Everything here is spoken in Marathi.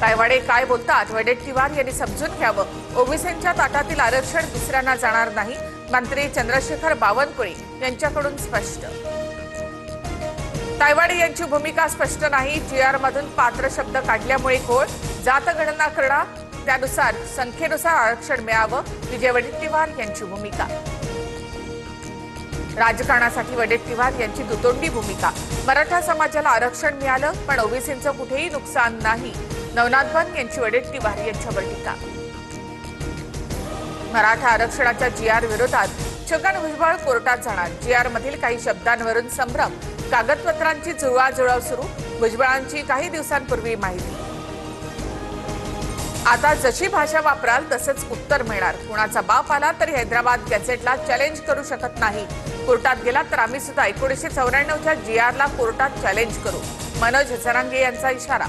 तायवाडे काय बोलतात वडेट्टीवार यांनी समजून घ्यावं। ओबीसींच्या ताटातील आरक्षण दुसऱ्यांना जाणार नाही, मंत्री चंद्रशेखर बावनकुळे यांच्याकडून स्पष्ट। तायवाडे यांची भूमिका स्पष्ट नाही, जीआर मधून पात्र शब्द काढल्यामुळे घोळ, जात गणना करणार, त्यानुसार संख्येनुसार आरक्षण मिळावं, विजय वडेट्टीवार यांची भूमिका। राजकारणासाठी वडेट्टीवार यांची दुतोंडी भूमिका। मराठा समाजाला आरक्षण मिळालं पण ओबीसींचं कुठेही नुकसान नाही, नवनाथ बन यांची वडेट्टीवार यांच्यावर टीका। मराठा आरक्षणाच्या जीआर विरोधात छगन भुजबळ कोर्टात जाणार, जीआर मधील काही शब्दांवरून संभ्रम, कागदपत्रांची जुळवाजुळव सुरू, भुजबळांची काही दिवसांपूर्वी माहिती। आता जशी भाषा वापराल तसंच उत्तर मिळणार, कुणाचा बाप आला तरी हैदराबाद गॅझेटला चॅलेंज करू शकत नाही, कोर्टात गेला तर आम्ही सुद्धा 1994च्या जीआरला कोर्टात चॅलेंज करू, मनोज जरांगे यांचा इशारा।